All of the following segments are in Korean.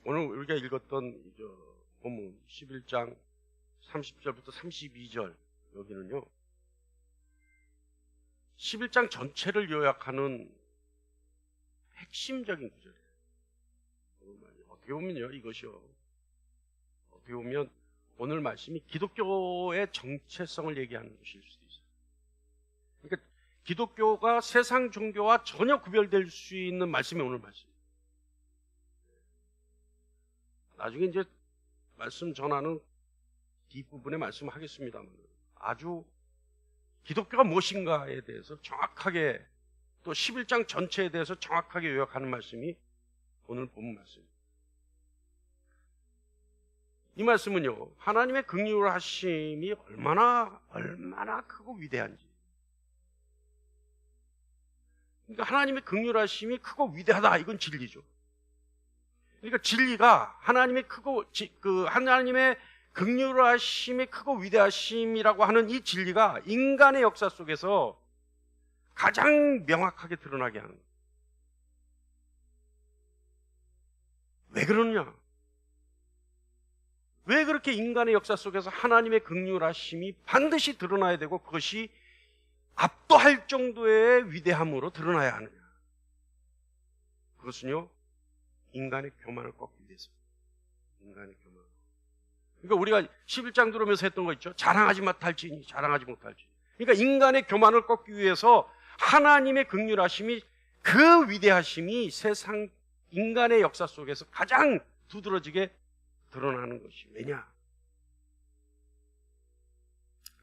오늘 우리가 읽었던 본문 11장 30절부터 32절, 여기는요 11장 전체를 요약하는 핵심적인 구절이에요. 어떻게 보면요, 이것이요, 어떻게 보면 오늘 말씀이 기독교의 정체성을 얘기하는 것일 수도 있어요. 그러니까 기독교가 세상 종교와 전혀 구별될 수 있는 말씀이 오늘 말씀이에요. 나중에 이제 말씀 전하는 뒷부분에 말씀하겠습니다만, 아주 기독교가 무엇인가에 대해서 정확하게, 또 11장 전체에 대해서 정확하게 요약하는 말씀이 오늘 본 말씀입니다. 이 말씀은요, 하나님의 긍휼하심이 얼마나 크고 위대한지, 그러니까 하나님의 긍휼하심이 크고 위대하다, 이건 진리죠. 그러니까 진리가 하나님의 하나님의 긍휼하심이 크고 위대하심이라고 하는 이 진리가 인간의 역사 속에서 가장 명확하게 드러나게 하는 거예요. 왜 그러느냐? 왜 그렇게 인간의 역사 속에서 하나님의 긍휼하심이 반드시 드러나야 되고 그것이 압도할 정도의 위대함으로 드러나야 하느냐? 그것은요, 인간의 교만을 꺾기 위해서. 인간의 교만. 그러니까 우리가 11장 들으면서 했던 거 있죠? 자랑하지 못할지니, 자랑하지 못할지니. 그러니까 인간의 교만을 꺾기 위해서 하나님의 긍휼하심이, 그 위대하심이 세상 인간의 역사 속에서 가장 두드러지게 드러나는 것이 왜냐?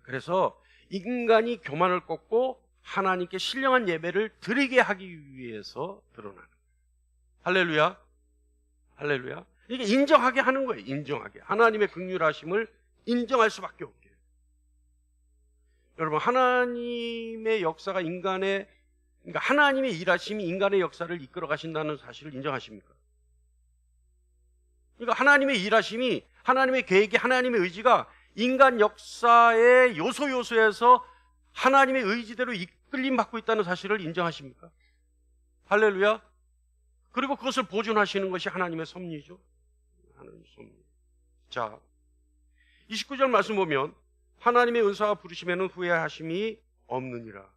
그래서 인간이 교만을 꺾고 하나님께 신령한 예배를 드리게 하기 위해서 드러나는 거예요. 할렐루야, 할렐루야. 이게 인정하게 하는 거예요. 인정하게. 하나님의 긍휼하심을 인정할 수밖에 없게. 여러분, 하나님의 역사가 그러니까 하나님의 일하심이 인간의 역사를 이끌어 가신다는 사실을 인정하십니까? 그러니까 하나님의 일하심이, 하나님의 계획이, 하나님의 의지가 인간 역사의 요소에서 하나님의 의지대로 이끌림 받고 있다는 사실을 인정하십니까? 할렐루야. 그리고 그것을 보존하시는 것이 하나님의 섭리죠. 하나님의 섭리. 자, 29절 말씀 보면 하나님의 은사와 부르심에는 후회하심이 없느니라.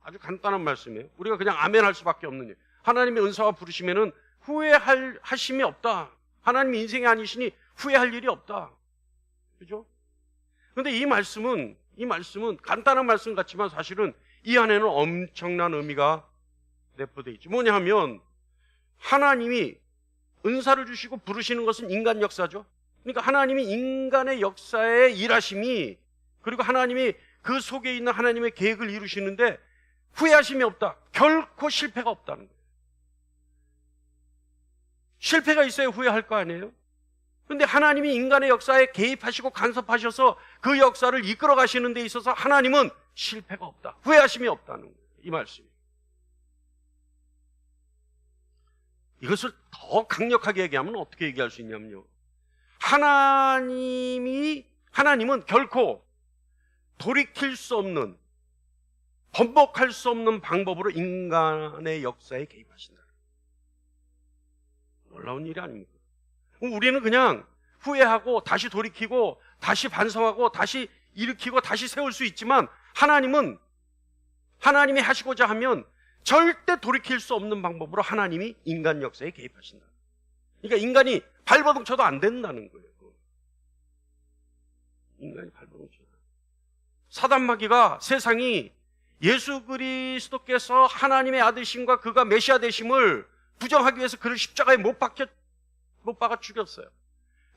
아주 간단한 말씀이에요. 우리가 그냥 아멘 할 수밖에 없는 일. 하나님의 은사와 부르심에는 후회하심이 없다. 하나님이 인생이 아니시니 후회할 일이 없다. 그죠? 그런데 이 말씀은 간단한 말씀 같지만 사실은 이 안에는 엄청난 의미가 내포되어 있죠. 뭐냐 하면 하나님이 은사를 주시고 부르시는 것은 인간 역사죠. 그러니까 하나님이 인간의 역사의 일하심이, 그리고 하나님이 그 속에 있는 하나님의 계획을 이루시는데 후회하심이 없다. 결코 실패가 없다는 거예요. 실패가 있어야 후회할 거 아니에요? 그런데 하나님이 인간의 역사에 개입하시고 간섭하셔서 그 역사를 이끌어 가시는 데 있어서 하나님은 실패가 없다. 후회하심이 없다는 거예요. 이 말씀이. 이것을 더 강력하게 얘기하면 어떻게 얘기할 수 있냐면요, 하나님은 결코 돌이킬 수 없는, 번복할 수 없는 방법으로 인간의 역사에 개입하신다. 놀라운 일이 아닙니까? 우리는 그냥 후회하고 다시 돌이키고 다시 반성하고 다시 일으키고 다시 세울 수 있지만 하나님이 하시고자 하면 절대 돌이킬 수 없는 방법으로 하나님이 인간 역사에 개입하신다. 그러니까 인간이 발버둥 쳐도 안 된다는 거예요. 인간이 발버둥 쳐도. 사단마귀가 세상이 예수 그리스도께서 하나님의 아들심과 그가 메시아 되심을 부정하기 위해서 그를 십자가에 못 박아 죽였어요.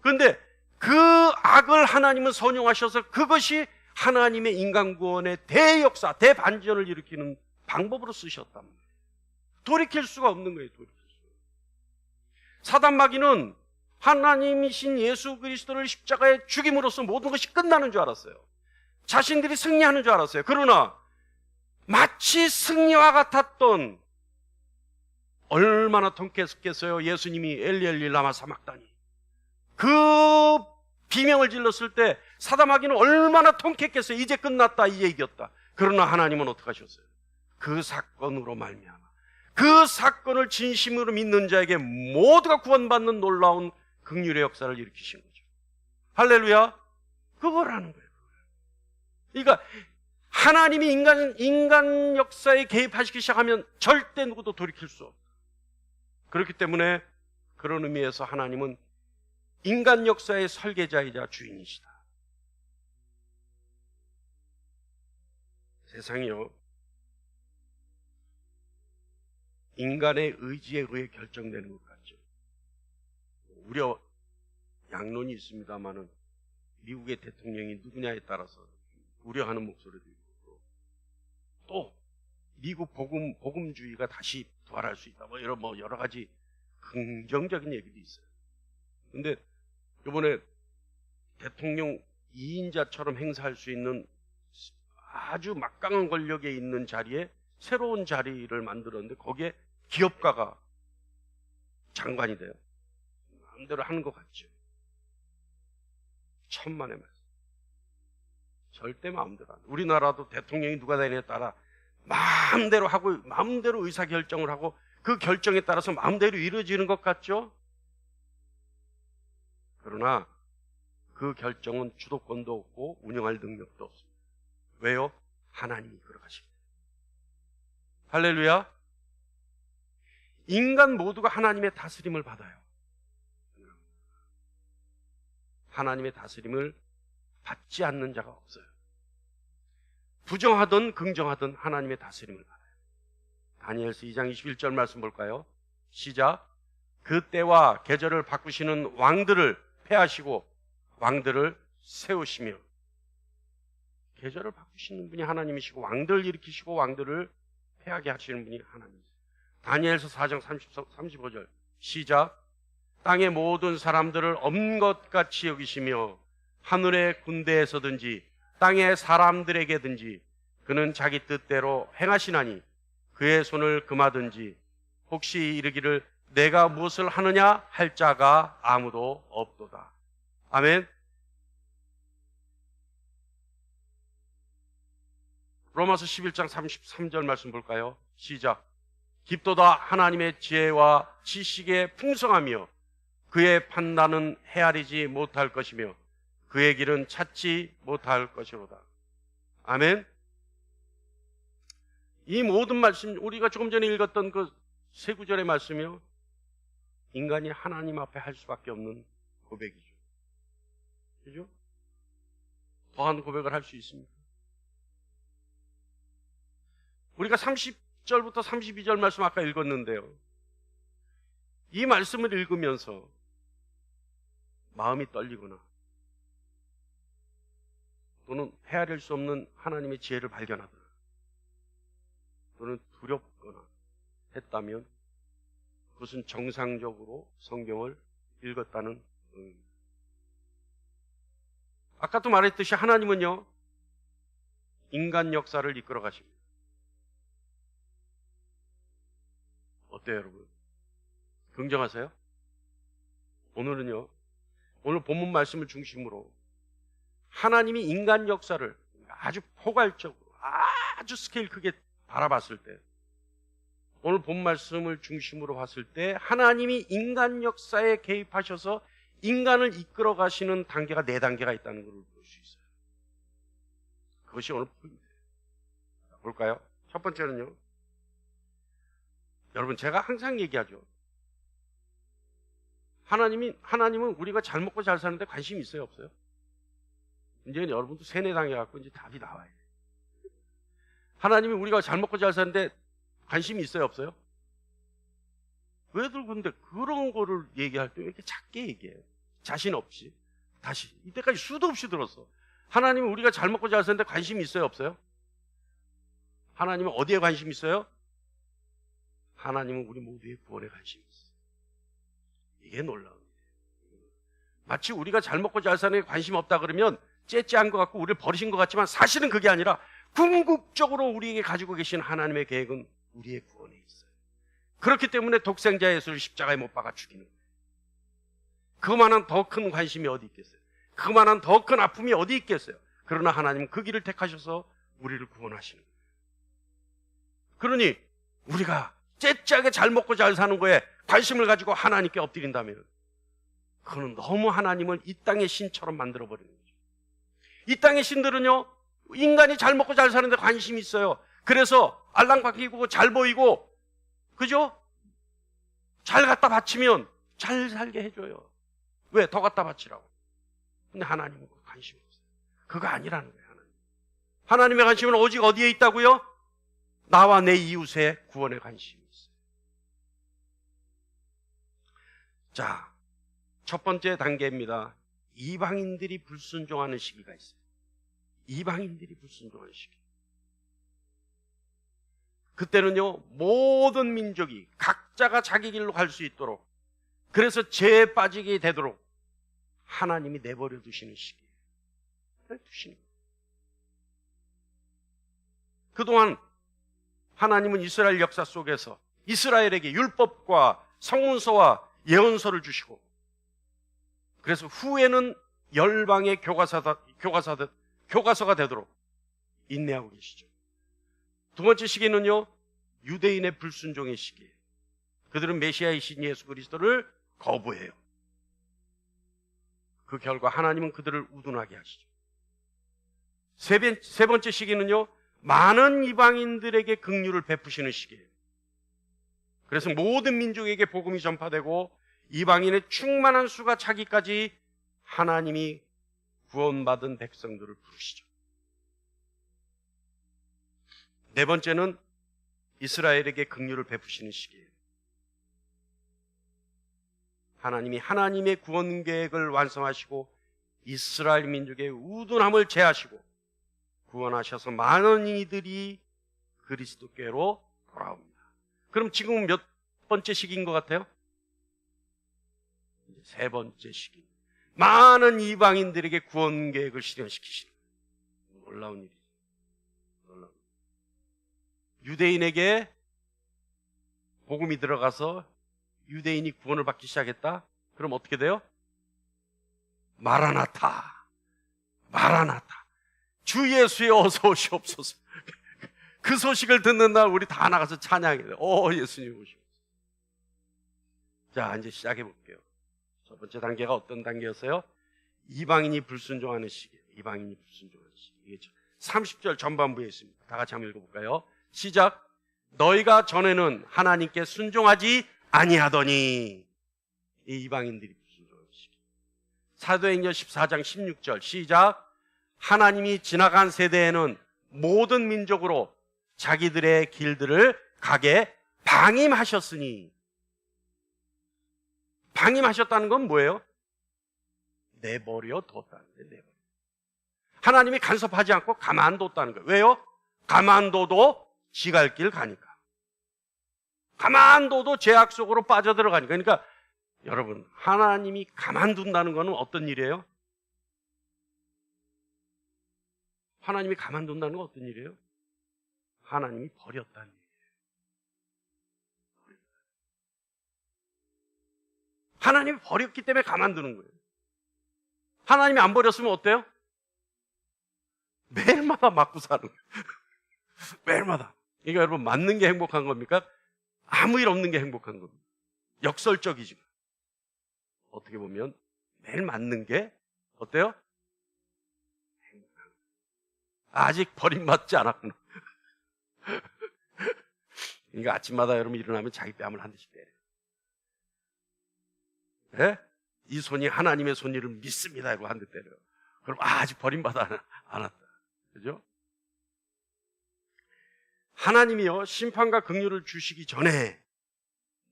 그런데 그 악을 하나님은 선용하셔서 그것이 하나님의 인간 구원의 대역사, 대반전을 일으키는 방법으로 쓰셨단 말이에요. 돌이킬 수가 없는 거예요. 돌이킬 수가. 사단마귀는 하나님이신 예수 그리스도를 십자가에 죽임으로써 모든 것이 끝나는 줄 알았어요. 자신들이 승리하는 줄 알았어요. 그러나 마치 승리와 같았던, 얼마나 통쾌했겠어요. 예수님이 엘리 라마 사막다니, 그 비명을 질렀을 때 사단마귀는 얼마나 통쾌했겠어요. 이제 끝났다, 이제 이겼다. 그러나 하나님은 어떻게 하셨어요? 그 사건으로 말미암아, 그 사건을 진심으로 믿는 자에게 모두가 구원받는 놀라운 긍휼의 역사를 일으키신 거죠. 할렐루야. 그거라는 거예요. 그러니까 하나님이 인간 역사에 개입하시기 시작하면 절대 누구도 돌이킬 수 없다. 그렇기 때문에 그런 의미에서 하나님은 인간 역사의 설계자이자 주인이시다. 세상이요, 인간의 의지에 의해 결정되는 것 같죠. 우려 양론이 있습니다만은 미국의 대통령이 누구냐에 따라서 우려하는 목소리도 있고, 또 미국 복음주의가 다시 부활할 수 있다, 이런 여러 가지 긍정적인 얘기도 있어요. 근데 이번에 대통령 2인자처럼 행사할 수 있는 아주 막강한 권력에 있는 자리에 새로운 자리를 만들었는데 거기에 기업가가 장관이 돼요. 마음대로 하는 것 같죠. 천만의 말씀. 절대 마음대로 안 돼. 우리나라도 대통령이 누가 되느냐에 따라 마음대로 하고 마음대로 의사결정을 하고 그 결정에 따라서 마음대로 이루어지는 것 같죠? 그러나 그 결정은 주도권도 없고 운영할 능력도 없습니다. 왜요? 하나님이 이끌어가십니다. 할렐루야. 인간 모두가 하나님의 다스림을 받아요. 하나님의 다스림을 받지 않는 자가 없어요. 부정하든 긍정하든 하나님의 다스림을 받아요. 다니엘서 2장 21절 말씀 볼까요? 시작. 그 때와 계절을 바꾸시는 왕들을 폐하시고 왕들을 세우시며. 계절을 바꾸시는 분이 하나님이시고 왕들을 일으키시고 왕들을 폐하게 하시는 분이 하나님이세요. 다니엘서 4장 35절 시작. 땅의 모든 사람들을 엄것같이 여기시며 하늘의 군대에서든지 땅의 사람들에게든지 그는 자기 뜻대로 행하시나니 그의 손을 금하든지 혹시 이르기를 내가 무엇을 하느냐 할 자가 아무도 없도다. 아멘. 로마서 11장 33절 말씀 볼까요? 시작. 깊도다 하나님의 지혜와 지식에 풍성하며 그의 판단은 헤아리지 못할 것이며 그의 길은 찾지 못할 것이로다. 아멘. 이 모든 말씀, 우리가 조금 전에 읽었던 그 세 구절의 말씀이요, 인간이 하나님 앞에 할 수밖에 없는 고백이죠. 그죠? 더한 고백을 할 수 있습니까? 우리가 30절부터 32절 말씀 아까 읽었는데요, 이 말씀을 읽으면서 마음이 떨리거나 또는 헤아릴 수 없는 하나님의 지혜를 발견하거나 또는 두렵거나 했다면 그것은 정상적으로 성경을 읽었다는 의미입니다. 아까도 말했듯이 하나님은요, 인간 역사를 이끌어 가십니다. 어때요, 여러분? 긍정하세요? 오늘은요, 오늘 본문 말씀을 중심으로 하나님이 인간 역사를 아주 포괄적으로 아주 스케일 크게 바라봤을 때, 오늘 본 말씀을 중심으로 봤을 때 하나님이 인간 역사에 개입하셔서 인간을 이끌어 가시는 단계가 4단계가 있다는 것을 볼 수 있어요. 그것이 오늘 포인트예요. 볼까요? 첫 번째는요, 여러분 제가 항상 얘기하죠. 하나님은 우리가 잘 먹고 잘 사는데 관심이 있어요, 없어요? 이제 여러분도 세뇌당해 갖고 이제 답이 나와요. 하나님이 우리가 잘 먹고 잘 사는데 관심이 있어요, 없어요? 왜들 근데 그런 거를 얘기할 때 왜 이렇게 작게 얘기해요? 자신 없이. 다시 이때까지 수도 없이 들었어. 하나님은 우리가 잘 먹고 잘 사는데 관심이 있어요, 없어요? 하나님은 어디에 관심이 있어요? 하나님은 우리 모두의 구원에 관심이 있어요. 이게 놀라운 거예요. 마치 우리가 잘 먹고 잘 사는 데 관심 없다 그러면 째째한 것 같고 우리를 버리신 것 같지만 사실은 그게 아니라 궁극적으로 우리에게 가지고 계신 하나님의 계획은 우리의 구원에 있어요. 그렇기 때문에 독생자 예수를 십자가에 못 박아 죽이는 거예요. 그만한 더 큰 관심이 어디 있겠어요? 그만한 더 큰 아픔이 어디 있겠어요? 그러나 하나님은 그 길을 택하셔서 우리를 구원하시는 거예요. 그러니 우리가 째째하게 잘 먹고 잘 사는 거에 관심을 가지고 하나님께 엎드린다면 그는 너무 하나님을 이 땅의 신처럼 만들어버리는 거죠. 이 땅의 신들은요, 인간이 잘 먹고 잘 사는데 관심이 있어요. 그래서 알랑방귀고 잘 보이고, 그죠? 잘 갖다 바치면 잘 살게 해줘요. 왜? 더 갖다 바치라고. 근데 하나님은 관심이 없어요. 그거 아니라는 거예요. 하나님의 관심은 오직 어디에 있다고요? 나와 내 이웃의 구원에 관심이 있어요. 자, 첫 번째 단계입니다. 이방인들이 불순종하는 시기가 있어요. 이방인들이 불순종하는 시기. 그때는요, 모든 민족이 각자가 자기 길로 갈 수 있도록, 그래서 죄에 빠지게 되도록 하나님이 내버려 두시는 시기예요. 두시는 거예요. 그동안 하나님은 이스라엘 역사 속에서 이스라엘에게 율법과 성문서와 예언서를 주시고, 그래서 후에는 열방의 교과서가 되도록 인내하고 계시죠. 두 번째 시기는요, 유대인의 불순종의 시기예요. 그들은 메시아이신 예수 그리스도를 거부해요. 그 결과 하나님은 그들을 우둔하게 하시죠. 세 번째 시기는요, 많은 이방인들에게 긍휼을 베푸시는 시기예요. 그래서 모든 민족에게 복음이 전파되고 이방인의 충만한 수가 차기까지 하나님이 구원받은 백성들을 부르시죠. 네 번째는 이스라엘에게 긍휼을 베푸시는 시기예요. 하나님이 하나님의 구원 계획을 완성하시고 이스라엘 민족의 우둔함을 제하시고 구원하셔서 많은 이들이 그리스도께로 돌아옵니다. 그럼 지금은 몇 번째 시기인 것 같아요? 세 번째 시기. 많은 이방인들에게 구원 계획을 실현시키시는 놀라운 일이죠. 놀라운. 유대인에게 복음이 들어가서 유대인이 구원을 받기 시작했다? 그럼 어떻게 돼요? 마라나타, 마라나타. 주 예수에 어서 오시옵소서. 그 소식을 듣는 날 우리 다 나가서 찬양해요. 예수님 오시옵소서. 자, 이제 시작해 볼게요. 첫 번째 단계가 어떤 단계였어요? 이방인이 불순종하는 시기. 이방인이 불순종하는 시기. 이게 30절 전반부에 있습니다. 다 같이 한번 읽어볼까요? 시작. 너희가 전에는 하나님께 순종하지 아니하더니. 이 이방인들이 불순종하는 시기. 사도행전 14장 16절 시작. 하나님이 지나간 세대에는 모든 민족으로 자기들의 길들을 가게 방임하셨으니. 방임하셨다는 건 뭐예요? 내버려 뒀다는 거예요. 내버려. 하나님이 간섭하지 않고 가만뒀다는 거예요. 왜요? 가만둬도 지갈 길 가니까. 가만둬도 죄악 속으로 빠져들어가니까. 그러니까 여러분, 하나님이 가만둔다는 것은 어떤 일이에요? 하나님이 가만둔다는 건 어떤 일이에요? 하나님이 버렸다는 일이에요. 하나님이 버렸기 때문에 가만두는 거예요. 하나님이 안 버렸으면 어때요? 매일마다 맞고 사는 거예요. 매일마다. 그러니까 여러분, 맞는 게 행복한 겁니까? 아무 일 없는 게 행복한 겁니다. 역설적이지만 어떻게 보면 매일 맞는 게 어때요? 행복한 거예요. 아직 버림받지 않았구나. 그러니까 아침마다 여러분 일어나면 자기 뺨을 한 대씩 때려요. 네? 이 손이 하나님의 손일을 믿습니다. 이러고 한 대 때려요. 그럼 아직 버림받아 않았다. 그죠? 하나님이요, 심판과 긍휼을 주시기 전에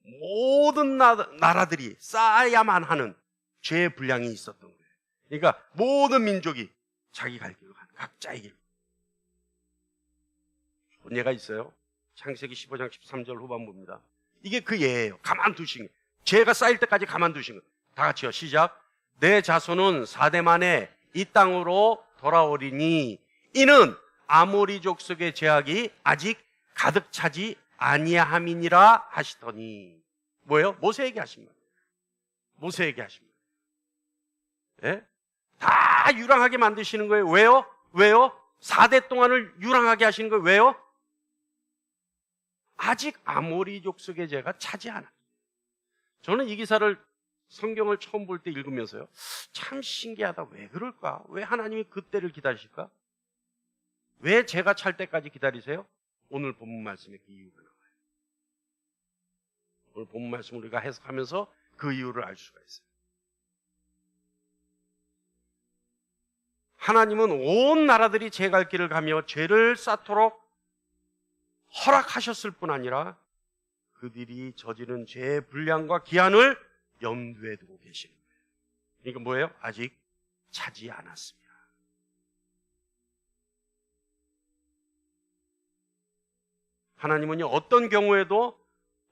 모든 나라들이 쌓아야만 하는 죄의 분량이 있었던 거예요. 그러니까 모든 민족이 자기 갈 길로 가는, 각자의 길로. 본 예가 있어요. 창세기 15장 13절 후반부입니다. 이게 그 예예요. 가만두신 거예요. 죄가 쌓일 때까지 가만두신 거예요. 다 같이요. 시작. 내 자손은 4대 만에 이 땅으로 돌아오리니 이는 아모리 족속의 죄악이 아직 가득 차지 아니함이니라 하시더니. 뭐예요? 모세에게 하신 거예요. 모세에게 하신 거예요. 예? 다 유랑하게 만드시는 거예요. 왜요? 왜요? 4대 동안을 유랑하게 하시는 거예요. 왜요? 아직 아모리 족속의 죄가 차지 않았어요. 저는 이 기사를 성경을 처음 볼 때 읽으면서요, 참 신기하다. 왜 그럴까? 왜 하나님이 그때를 기다리실까? 왜 죄가 찰 때까지 기다리세요? 오늘 본문 말씀에 그 이유가 나와요. 오늘 본문 말씀을 우리가 해석하면서 그 이유를 알 수가 있어요. 하나님은 온 나라들이 제 갈 길을 가며 죄를 쌓도록 허락하셨을 뿐 아니라 그들이 저지른 죄의 분량과 기한을 염두에 두고 계시는 거예요. 그러니까 뭐예요? 아직 차지 않았습니다. 하나님은요, 어떤 경우에도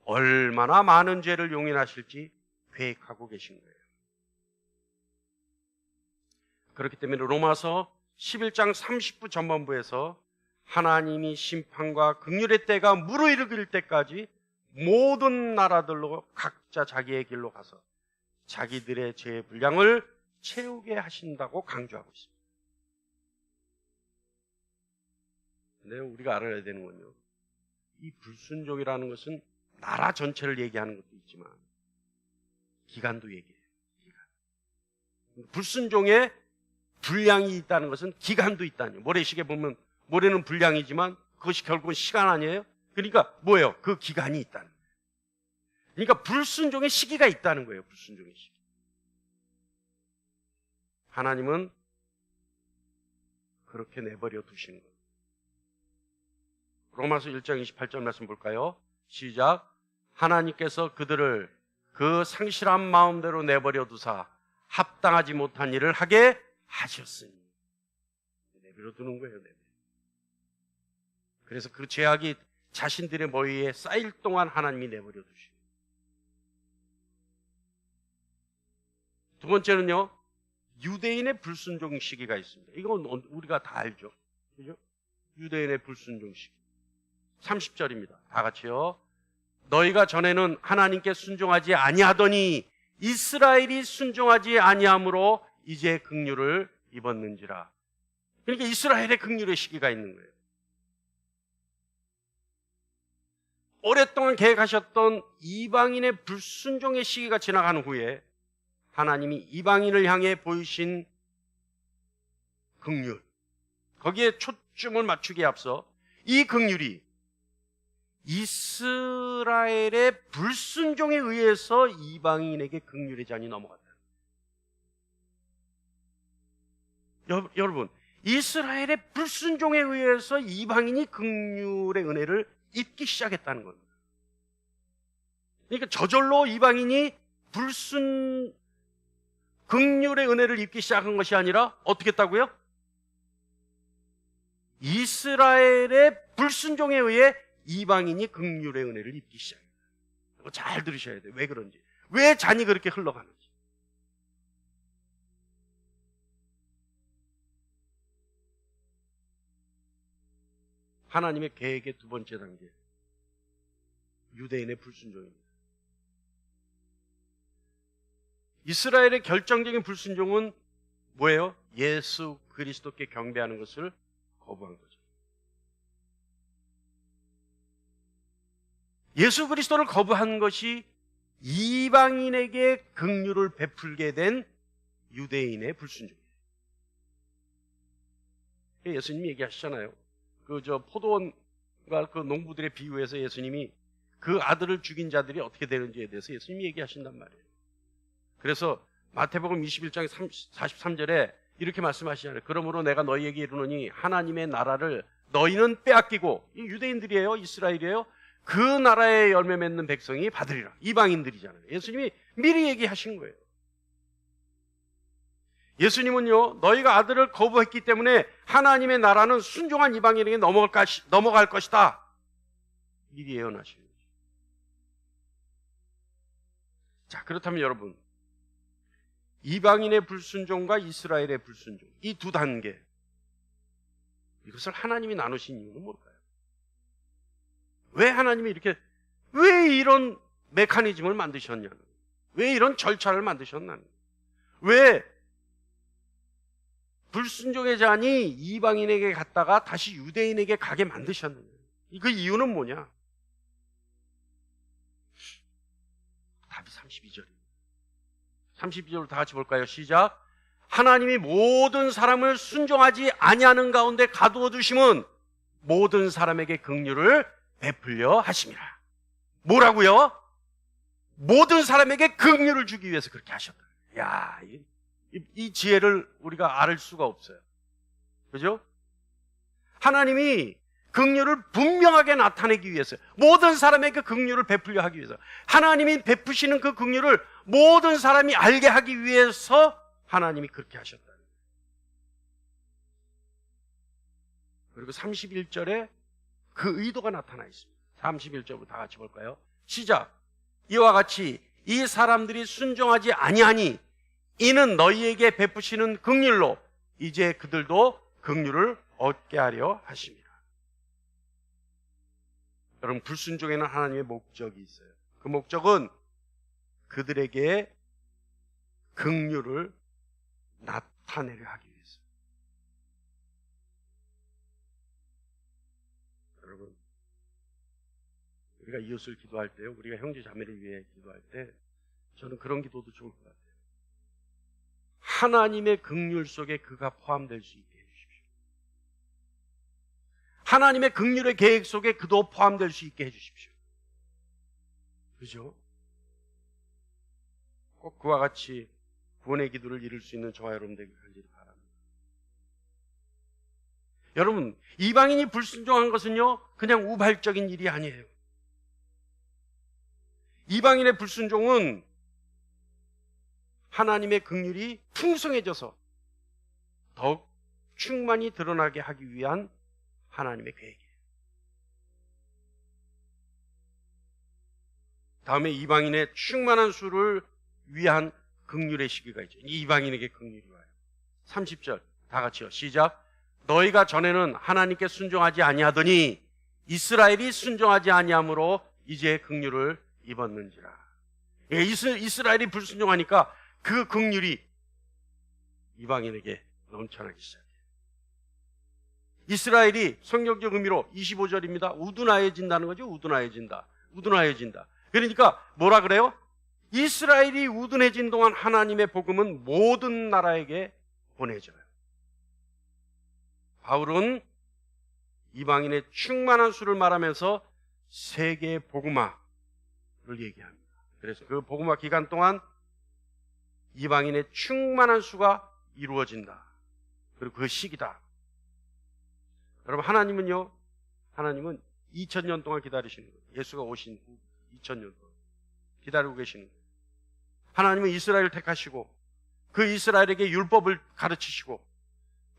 얼마나 많은 죄를 용인하실지 계획하고 계신 거예요. 그렇기 때문에 로마서 11장 30부 전반부에서 하나님이 심판과 긍휼의 때가 무르익을 때까지 모든 나라들로 각자 자기의 길로 가서 자기들의 죄의 분량을 채우게 하신다고 강조하고 있습니다. 근데 우리가 알아야 되는 건요, 이 불순종이라는 것은 나라 전체를 얘기하는 것도 있지만 기간도 얘기해요. 기간. 불순종에 분량이 있다는 것은 기간도 있다는 거예요. 모래시계 보면 모래는 분량이지만 그것이 결국은 시간 아니에요? 그러니까 뭐예요? 그 기간이 있다는 거예요. 그러니까 불순종의 시기가 있다는 거예요. 불순종의 시기. 하나님은 그렇게 내버려 두시는 거예요. 로마서 1장 28절 말씀 볼까요? 시작. 하나님께서 그들을 그 상실한 마음대로 내버려 두사 합당하지 못한 일을 하게 하셨으니. 내버려 두는 거예요. 그래서 그 죄악이 자신들의 머리에 쌓일 동안 하나님이 내버려 두시고. 두 번째는요, 유대인의 불순종 시기가 있습니다. 이건 우리가 다 알죠. 그죠? 유대인의 불순종 시기. 30절입니다. 다 같이요. 너희가 전에는 하나님께 순종하지 아니하더니 이스라엘이 순종하지 아니함으로 이제 긍휼을 입었는지라. 그러니까 이스라엘의 긍휼의 시기가 있는 거예요. 오랫동안 계획하셨던 이방인의 불순종의 시기가 지나간 후에 하나님이 이방인을 향해 보이신 긍휼, 거기에 초점을 맞추기에 앞서 이 긍휼이 이스라엘의 불순종에 의해서 이방인에게 긍휼의 잔이 넘어갔다. 여러분, 이스라엘의 불순종에 의해서 이방인이 긍휼의 은혜를 입기 시작했다는 겁니다. 그러니까 저절로 이방인이 긍휼의 은혜를 입기 시작한 것이 아니라 어떻게 했다고요? 이스라엘의 불순종에 의해 이방인이 긍휼의 은혜를 입기 시작합니다. 잘 들으셔야 돼요. 왜 그런지. 왜 잔이 그렇게 흘러가는지. 하나님의 계획의 두 번째 단계, 유대인의 불순종입니다. 이스라엘의 결정적인 불순종은 뭐예요? 예수 그리스도께 경배하는 것을 거부한 거죠. 예수 그리스도를 거부한 것이 이방인에게 긍휼을 베풀게 된 유대인의 불순종이에요. 예수님이 얘기하시잖아요. 포도원과 그 농부들의 비유에서 예수님이 그 아들을 죽인 자들이 어떻게 되는지에 대해서 예수님이 얘기하신단 말이에요. 그래서 마태복음 21장 43절에 이렇게 말씀하시잖아요. 그러므로 내가 너희에게 이르노니 하나님의 나라를 너희는 빼앗기고, 이 유대인들이에요, 이스라엘이에요. 그 나라의 열매 맺는 백성이 받으리라. 이방인들이잖아요. 예수님이 미리 얘기하신 거예요. 예수님은요, 너희가 아들을 거부했기 때문에 하나님의 나라는 순종한 이방인에게 넘어갈 것이다. 미리 예언하신 거죠. 자, 그렇다면 여러분, 이방인의 불순종과 이스라엘의 불순종, 이 두 단계, 이것을 하나님이 나누신 이유는 뭘까요? 왜 하나님이 왜 이런 메커니즘을 만드셨냐는 거예요. 왜 이런 절차를 만드셨냐는 거예요. 왜 불순종의 잔이 이방인에게 갔다가 다시 유대인에게 가게 만드셨느냐. 그 이유는 뭐냐? 32절입니다. 32절로 다 같이 볼까요? 시작. 하나님이 모든 사람을 순종하지 아니하는 가운데 가두어 두심은 모든 사람에게 긍휼을 베풀려 하심이라. 뭐라고요? 모든 사람에게 긍휼을 주기 위해서 그렇게 하셨다. 야, 이 지혜를 우리가 알 수가 없어요. 그죠? 하나님이 긍휼을 분명하게 나타내기 위해서, 모든 사람에게 긍휼을 베풀려 하기 위해서, 하나님이 베푸시는 그 긍휼을 모든 사람이 알게 하기 위해서 하나님이 그렇게 하셨다. 그리고 31절에 그 의도가 나타나 있습니다. 31절부터 다 같이 볼까요? 시작. 이와 같이 이 사람들이 순종하지 아니하니 이는 너희에게 베푸시는 긍휼로 이제 그들도 긍휼을 얻게 하려 하심이라. 여러분, 불순종에는 하나님의 목적이 있어요. 그 목적은 그들에게 긍휼을 나타내려 하기 위해서. 여러분, 우리가 이웃을 기도할 때요, 우리가 형제 자매를 위해 기도할 때 저는 그런 기도도 좋을 것 같아요. 하나님의 긍휼 속에 그가 포함될 수 있게 해주십시오. 하나님의 긍휼의 계획 속에 그도 포함될 수 있게 해주십시오. 그죠? 꼭 그와 같이 구원의 기도를 이룰 수 있는 저와 여러분 되길 간절히 바랍니다. 여러분, 이방인이 불순종한 것은요, 그냥 우발적인 일이 아니에요. 이방인의 불순종은 하나님의 긍휼이 풍성해져서 더욱 충만히 드러나게 하기 위한 하나님의 계획이에요. 다음에 이방인의 충만한 수를 위한 긍휼의 시기가 있죠. 이방인에게 긍휼이 와요. 30절 다 같이요. 시작. 너희가 전에는 하나님께 순종하지 아니하더니 이스라엘이 순종하지 아니함으로 이제 긍휼을 입었는지라. 이스라엘이 불순종하니까 그 긍휼이 이방인에게 넘쳐나기 시작해요. 이스라엘이 성경적 의미로 25절입니다. 우둔하여진다는 거죠. 우둔하여진다. 우둔하여진다. 그러니까 뭐라 그래요? 이스라엘이 우둔해진 동안 하나님의 복음은 모든 나라에게 보내져요. 바울은 이방인의 충만한 수를 말하면서 세계 복음화를 얘기합니다. 그래서 그 복음화 기간 동안 이방인의 충만한 수가 이루어진다. 그리고 그 시기다. 여러분, 하나님은 2000년 동안 기다리시는 거예요. 예수가 오신 후 2000년 동안 기다리고 계시는 거예요. 하나님은 이스라엘을 택하시고 그 이스라엘에게 율법을 가르치시고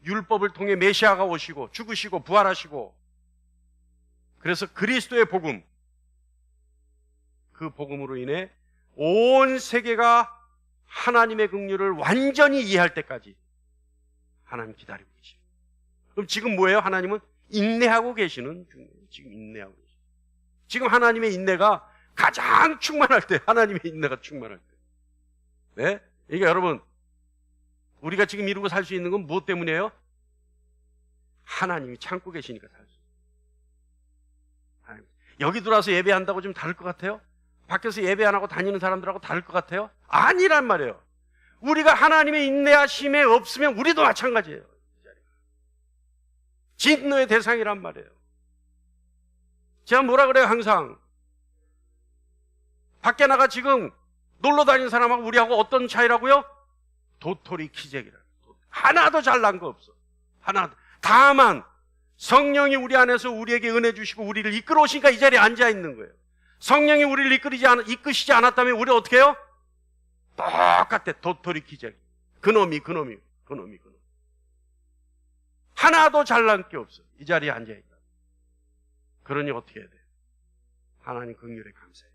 율법을 통해 메시아가 오시고 죽으시고 부활하시고, 그래서 그리스도의 복음, 그 복음으로 인해 온 세계가 하나님의 긍휼을 완전히 이해할 때까지 하나님 기다리고 계십니다. 그럼 지금 뭐예요? 하나님은 인내하고 계시는 중이에요. 지금 인내하고 계시죠. 지금 하나님의 인내가 가장 충만할 때, 하나님의 인내가 충만할 때. 네? 그러니까 여러분, 우리가 지금 이루고 살 수 있는 건 무엇 때문이에요? 하나님이 참고 계시니까 살 수 있어요. 여기 들어와서 예배한다고 좀 다를 것 같아요? 밖에서 예배 안 하고 다니는 사람들하고 다를 것 같아요? 아니란 말이에요. 우리가 하나님의 인내하심에 없으면 우리도 마찬가지예요. 진노의 대상이란 말이에요. 제가 뭐라 그래요? 항상 밖에 나가 지금 놀러 다니는 사람하고 우리하고 어떤 차이라고요? 도토리 키재기라. 하나도 잘난 거 없어. 하나도. 다만 성령이 우리 안에서 우리에게 은혜 주시고 우리를 이끌어 오시니까 이 자리에 앉아 있는 거예요. 성령이 우리를 이끄시지 않았다면 우리 어떻게 해요? 똑같아. 도토리 키재기. 그놈이. 하나도 잘난 게 없어. 이 자리에 앉아 있다. 그러니 어떻게 해야 돼? 하나님 긍휼에 감사해.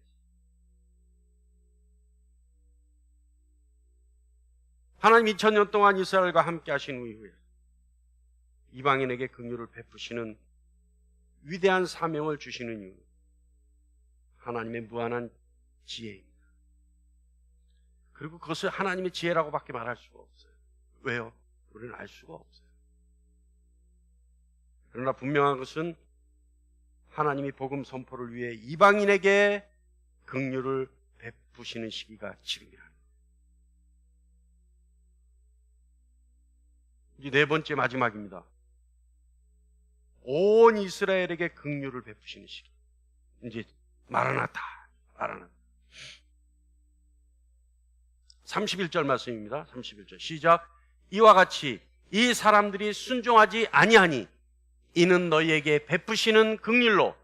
하나님 2000년 동안 이스라엘과 함께 하신 이후에 이방인에게 긍휼을 베푸시는 위대한 사명을 주시는 이유, 하나님의 무한한 지혜입니다. 그리고 그것을 하나님의 지혜라고밖에 말할 수가 없어요. 왜요? 우리는 알 수가 없어요. 그러나 분명한 것은 하나님이 복음 선포를 위해 이방인에게 긍휼을 베푸시는 시기가 지금이라는. 이제 네 번째 마지막입니다. 온 이스라엘에게 긍휼을 베푸시는 시기. 이제 마라나타. 31절 말씀입니다. 31절 시작. 이와 같이 이 사람들이 순종하지 아니하니 이는 너희에게 베푸시는 긍휼로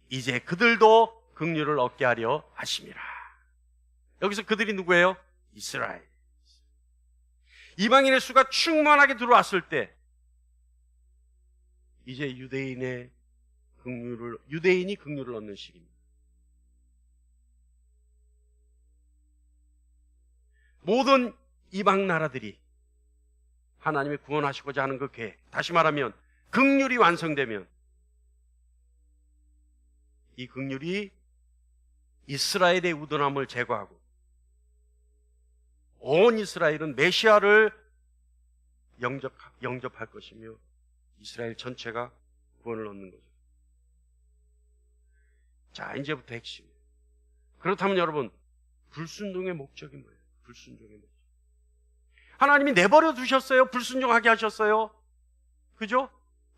이제 그들도 긍휼을 얻게 하려 하심이라. 여기서 그들이 누구예요? 이스라엘. 이방인의 수가 충만하게 들어왔을 때 이제 유대인이 긍휼을 얻는 시기입니다. 모든 이방 나라들이 하나님이 구원하시고자 하는 그 계획, 다시 말하면 긍휼이 완성되면 이 긍휼이 이스라엘의 우둔함을 제거하고 온 이스라엘은 메시아를 영접할 것이며 이스라엘 전체가 구원을 얻는 거죠. 자, 이제부터 핵심. 그렇다면 여러분, 불순종의 목적이 뭐예요? 불순종의 목적. 하나님이 내버려 두셨어요? 불순종하게 하셨어요? 그죠?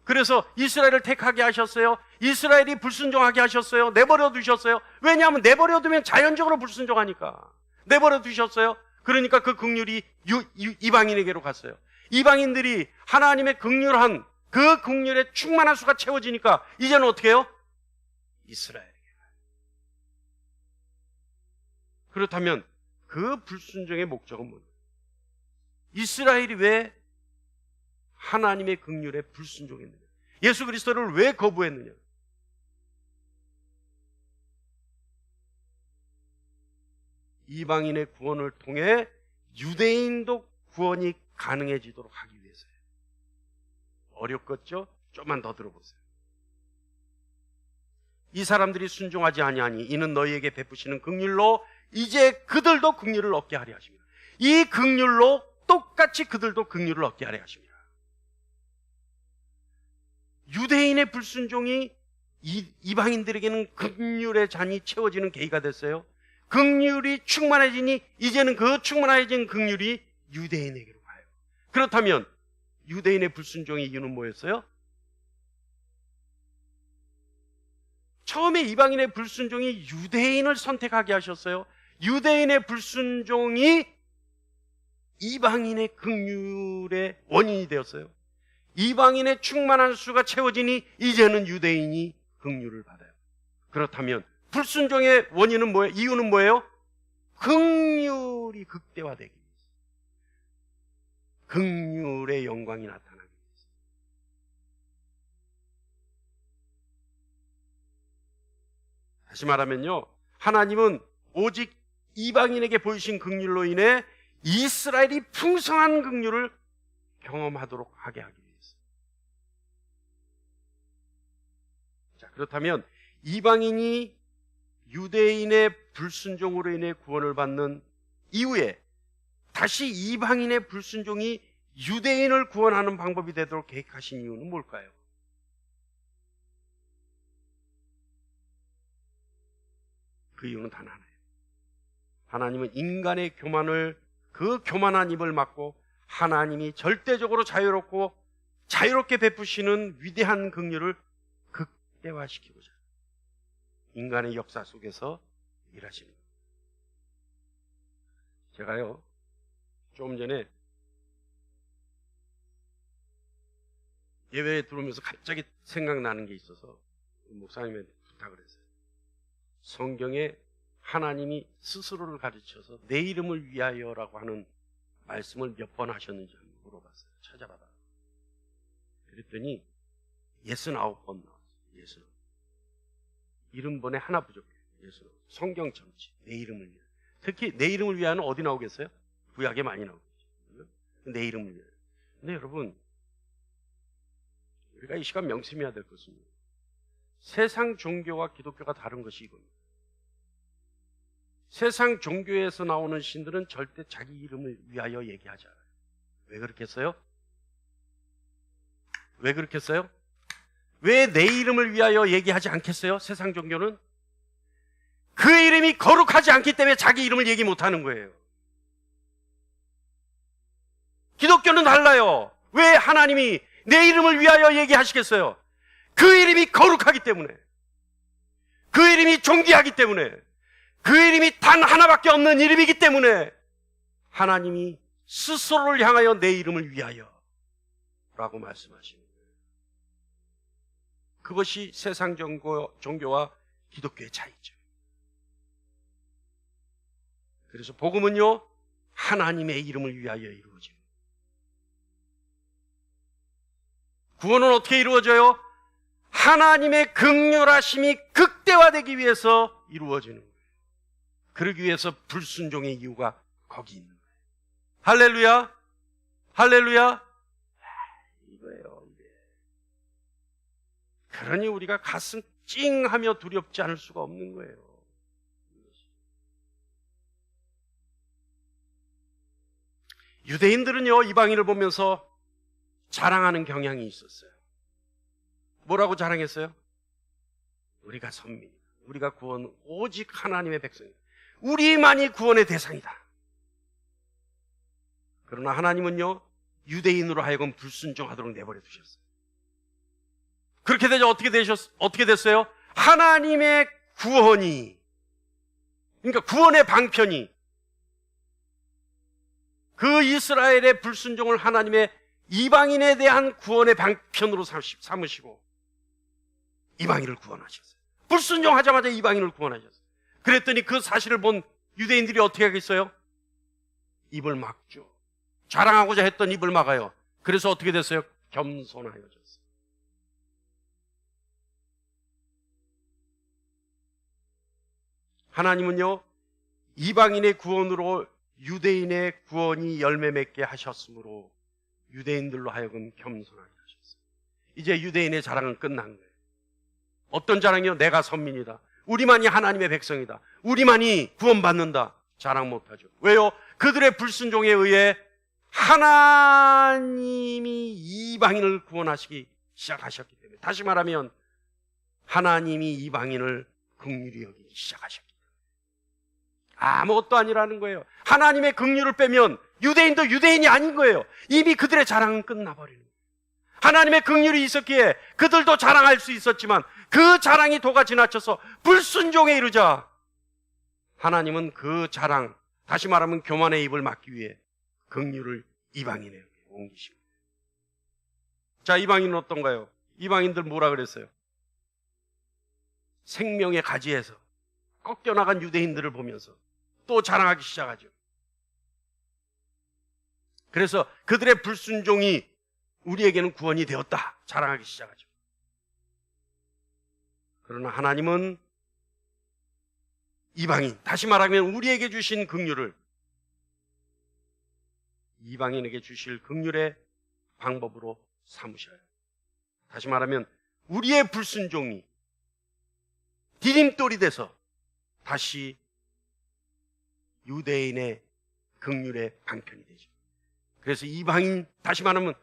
그래서 이스라엘을 택하게 하셨어요? 이스라엘이 불순종하게 하셨어요? 내버려 두셨어요? 왜냐하면 내버려 두면 자연적으로 불순종하니까. 내버려 두셨어요? 그러니까 그 긍휼이 이방인에게로 갔어요. 이방인들이 하나님의 긍휼한 그 긍휼의 충만한 수가 채워지니까 이제는 어떻게 해요? 이스라엘에게 가요. 그렇다면 그 불순종의 목적은 뭐예요? 이스라엘이 왜 하나님의 긍휼에 불순종했느냐? 예수 그리스도를 왜 거부했느냐? 이방인의 구원을 통해 유대인도 구원이 가능해지도록 하기 위해서예요. 어렵겠죠? 좀만 더 들어보세요. 이 사람들이 순종하지 아니하니 이는 너희에게 베푸시는 긍휼로 이제 그들도 긍휼을 얻게 하려 하십니다. 이 긍휼로 똑같이 그들도 긍휼을 얻게 하려 하십니다. 유대인의 불순종이 이방인들에게는 긍휼의 잔이 채워지는 계기가 됐어요. 긍휼이 충만해지니 이제는 그 충만해진 긍휼이 유대인에게로 가요. 그렇다면 유대인의 불순종의 이유는 뭐였어요? 처음에 이방인의 불순종이 유대인을 선택하게 하셨어요. 유대인의 불순종이 이방인의 긍휼의 원인이 되었어요. 이방인의 충만한 수가 채워지니 이제는 유대인이 긍휼을 받아요. 그렇다면 불순종의 원인은 뭐예요? 이유는 뭐예요? 긍휼이 극대화되기 위해서. 긍휼의 영광이 나타나기 위해서. 다시 말하면요, 하나님은 오직 이방인에게 보이신 긍휼로 인해 이스라엘이 풍성한 긍휼을 경험하도록 하게 하기 위해서. 자, 그렇다면 이방인이 유대인의 불순종으로 인해 구원을 받는 이후에 다시 이방인의 불순종이 유대인을 구원하는 방법이 되도록 계획하신 이유는 뭘까요? 그 이유는 단 하나예요. 하나님은 인간의 교만을, 그 교만한 입을 막고 하나님이 절대적으로 자유롭고 자유롭게 베푸시는 위대한 긍휼을 극대화시키고자 인간의 역사 속에서 일하시는 거예요. 제가요, 조금 전에 예배에 들어오면서 갑자기 생각나는 게 있어서 목사님한테 부탁을 했어요. 성경에 하나님이 스스로를 가르쳐서 내 이름을 위하여라고 하는 말씀을 몇 번 하셨는지 한번 물어봤어요. 찾아봐라. 그랬더니 69번 나왔어요. 69. 이름번에 하나 부족해요. 69. 성경 전체 내 이름을 위하여. 특히 내 이름을 위하여는 어디 나오겠어요? 구약에 많이 나오겠죠. 내 이름을 위하여. 근데 여러분, 우리가 이 시간 명심해야 될 것은 세상 종교와 기독교가 다른 것이 이겁니다. 세상 종교에서 나오는 신들은 절대 자기 이름을 위하여 얘기하지 않아요. 왜 그렇게 했어요? 왜 그렇게 했어요? 왜 내 이름을 위하여 얘기하지 않겠어요? 세상 종교는 그 이름이 거룩하지 않기 때문에 자기 이름을 얘기 못하는 거예요. 기독교는 달라요. 왜 하나님이 내 이름을 위하여 얘기하시겠어요? 그 이름이 거룩하기 때문에, 그 이름이 존귀하기 때문에, 그 이름이 단 하나밖에 없는 이름이기 때문에 하나님이 스스로를 향하여 내 이름을 위하여 라고 말씀하시는 거예요. 그것이 세상 종교와 기독교의 차이죠. 그래서 복음은요, 하나님의 이름을 위하여 이루어집니다. 구원은 어떻게 이루어져요? 하나님의 긍휼하심이 극대화되기 위해서 이루어지는 거예요. 그러기 위해서 불순종의 이유가 거기 있는 거예요. 할렐루야, 할렐루야. 이거예요, 이게. 그러니 우리가 가슴 찡하며 두렵지 않을 수가 없는 거예요. 유대인들은요, 이방인을 보면서 자랑하는 경향이 있었어요. 뭐라고 자랑했어요? 우리가 선민이다. 우리가 구원, 오직 하나님의 백성이다. 우리만이 구원의 대상이다. 그러나 하나님은요, 유대인으로 하여금 불순종하도록 내버려 두셨어요. 그렇게 되죠. 어떻게 됐어요? 하나님의 구원이, 그러니까 구원의 방편이 그 이스라엘의 불순종을 하나님의 이방인에 대한 구원의 방편으로 삼으시고 이방인을 구원하셨어요. 불순종하자마자 이방인을 구원하셨어요. 그랬더니 그 사실을 본 유대인들이 어떻게 하겠어요? 입을 막죠. 자랑하고자 했던 입을 막아요. 그래서 어떻게 됐어요? 겸손하여졌어요. 하나님은요, 이방인의 구원으로 유대인의 구원이 열매 맺게 하셨으므로 유대인들로 하여금 겸손하게 하셨어요. 이제 유대인의 자랑은 끝난 거예요. 어떤 자랑이요? 내가 선민이다. 우리만이 하나님의 백성이다. 우리만이 구원받는다. 자랑 못하죠. 왜요? 그들의 불순종에 의해 하나님이 이방인을 구원하시기 시작하셨기 때문에, 다시 말하면 하나님이 이방인을 긍휼히 여기기 시작하셨기 때문에 아무것도 아니라는 거예요. 하나님의 긍휼을 빼면 유대인도 유대인이 아닌 거예요. 이미 그들의 자랑은 끝나버리는 거예요. 하나님의 긍휼이 있었기에 그들도 자랑할 수 있었지만 그 자랑이 도가 지나쳐서 불순종에 이르자 하나님은 그 자랑, 다시 말하면 교만의 입을 막기 위해 긍휼을 이방인에게 옮기십니다. 자, 이방인은 어떤가요? 이방인들 뭐라 그랬어요? 생명의 가지에서 꺾여나간 유대인들을 보면서 또 자랑하기 시작하죠. 그래서 그들의 불순종이 우리에게는 구원이 되었다 자랑하기 시작하죠. 그러나 하나님은 이방인, 다시 말하면 우리에게 주신 긍휼을 이방인에게 주실 긍휼의 방법으로 삼으셔요. 다시 말하면 우리의 불순종이 디딤돌이 돼서 다시 유대인의 긍휼의 방편이 되죠. 그래서 이방인, 다시 말하면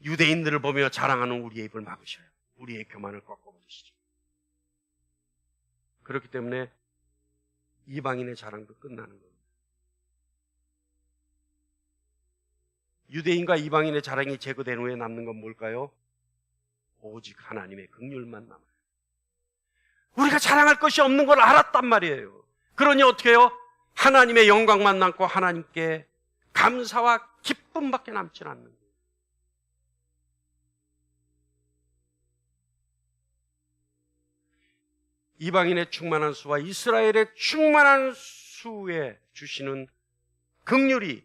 유대인들을 보며 자랑하는 우리의 입을 막으셔요. 우리의 교만을 꺾어버리시죠. 그렇기 때문에 이방인의 자랑도 끝나는 겁니다. 유대인과 이방인의 자랑이 제거된 후에 남는 건 뭘까요? 오직 하나님의 긍휼만 남아요. 우리가 자랑할 것이 없는 걸 알았단 말이에요. 그러니 어떻게 해요? 하나님의 영광만 남고 하나님께 감사와 기쁨밖에 남지 않는 거예요. 이방인의 충만한 수와 이스라엘의 충만한 수에 주시는 긍휼이,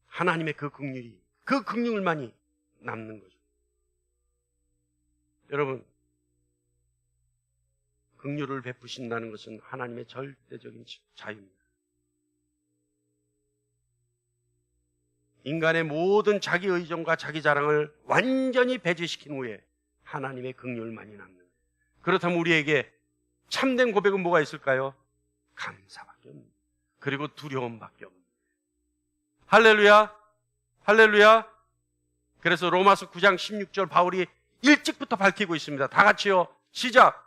하나님의 그 긍휼이, 그 긍휼만이 남는 거죠. 여러분, 긍휼을 베푸신다는 것은 하나님의 절대적인 자유입니다. 인간의 모든 자기 의존과 자기 자랑을 완전히 배제시킨 후에 하나님의 긍휼만이 남는 거예요. 그렇다면 우리에게 참된 고백은 뭐가 있을까요? 감사밖에 없는 거예요. 그리고 두려움밖에 없는 거예요. 할렐루야, 할렐루야. 그래서 로마서 9장 16절 바울이 일찍부터 밝히고 있습니다. 다 같이요, 시작.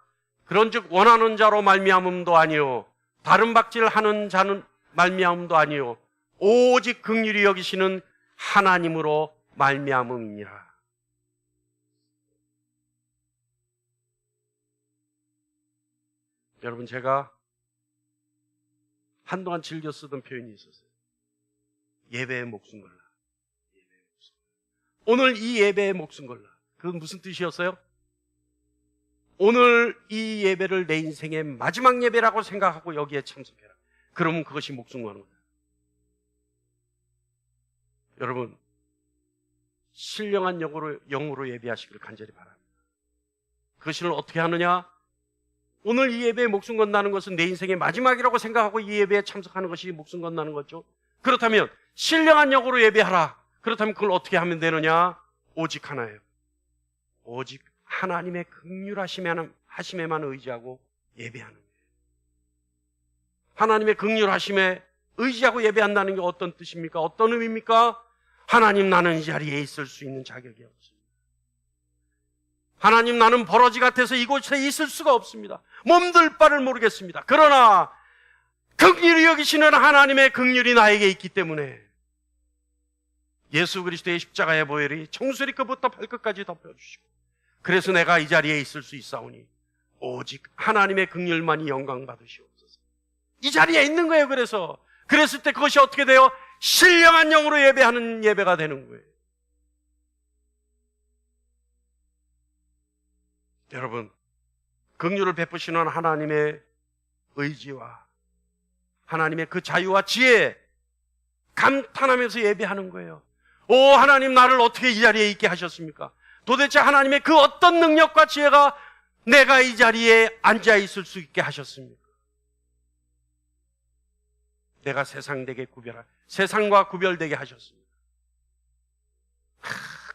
그런즉 원하는 자로 말미암음도 아니요 다른 박질하는 자는 말미암음도 아니요 오직 긍휼히 여기시는 하나님으로 말미암음이니라. 여러분, 제가 한동안 즐겨 쓰던 표현이 있었어요. 예배에 목숨 걸라. 오늘 이 예배에 목숨 걸라. 그건 무슨 뜻이었어요? 오늘 이 예배를 내 인생의 마지막 예배라고 생각하고 여기에 참석해라. 그러면 그것이 목숨 거는 거다. 여러분, 신령한 영으로 예배하시기를 간절히 바랍니다. 그것을 어떻게 하느냐? 오늘 이 예배에 목숨 건다는 것은 내 인생의 마지막이라고 생각하고 이 예배에 참석하는 것이 목숨 건다는 거죠. 그렇다면 신령한 영으로 예배하라. 그렇다면 그걸 어떻게 하면 되느냐? 오직 하나예요. 오직 하나님의 긍휼하심에만 의지하고 예배하는 거예요. 하나님의 긍휼하심에 의지하고 예배한다는 게 어떤 뜻입니까? 어떤 의미입니까? 하나님, 나는 이 자리에 있을 수 있는 자격이 없습니다. 하나님, 나는 버러지 같아서 이곳에 있을 수가 없습니다. 몸둘 바를 모르겠습니다. 그러나 긍휼히 여기시는 하나님의 긍휼이 나에게 있기 때문에 예수 그리스도의 십자가의 보혈이 정수리끝부터 발끝까지 덮여주시고, 그래서 내가 이 자리에 있을 수 있사오니 오직 하나님의 긍휼만이 영광 받으시옵소서. 이 자리에 있는 거예요. 그랬을 때 그것이 어떻게 돼요? 신령한 영으로 예배하는 예배가 되는 거예요. 여러분, 긍휼을 베푸시는 하나님의 의지와 하나님의 그 자유와 지혜에 감탄하면서 예배하는 거예요. 오, 하나님, 나를 어떻게 이 자리에 있게 하셨습니까? 도대체 하나님의 그 어떤 능력과 지혜가 내가 이 자리에 앉아 있을 수 있게 하셨습니까? 내가 세상과 구별되게 하셨습니다.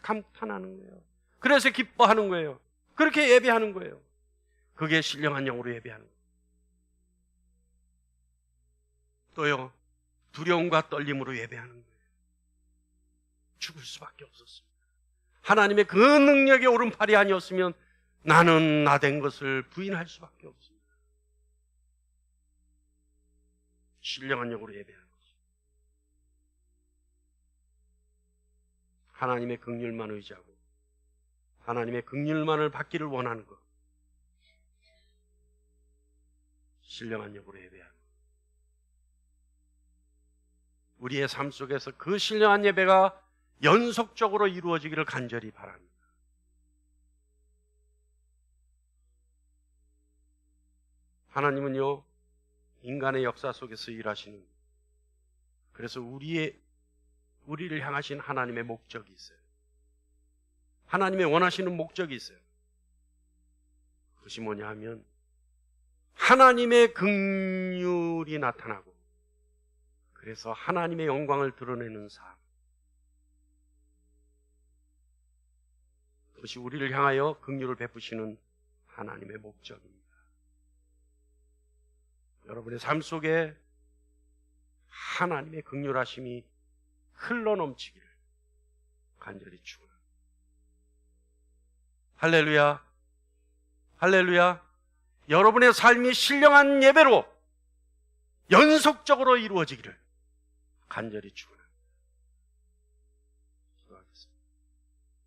감탄하는 거예요. 그래서 기뻐하는 거예요. 그렇게 예배하는 거예요. 그게 신령한 영으로 예배하는 거예요. 또요, 두려움과 떨림으로 예배하는 거예요. 죽을 수밖에 없었습니다. 하나님의 그 능력의 오른팔이 아니었으면 나는 나된 것을 부인할 수밖에 없습니다. 신령한 영으로 예배하는 거죠. 하나님의 긍휼만 의지하고 하나님의 긍휼만을 받기를 원하는 것, 신령한 영으로 예배하는 것. 우리의 삶 속에서 그 신령한 예배가 연속적으로 이루어지기를 간절히 바랍니다. 하나님은요, 인간의 역사 속에서 일하시는, 그래서 우리를 향하신 하나님의 목적이 있어요. 하나님의 원하시는 목적이 있어요. 그것이 뭐냐 하면 하나님의 긍휼이 나타나고, 그래서 하나님의 영광을 드러내는 삶, 그것이 우리를 향하여 긍휼을 베푸시는 하나님의 목적입니다. 여러분의 삶 속에 하나님의 긍휼하심이 흘러넘치기를 간절히 축원합니다. 할렐루야, 할렐루야. 여러분의 삶이 신령한 예배로 연속적으로 이루어지기를 간절히 축원합니다.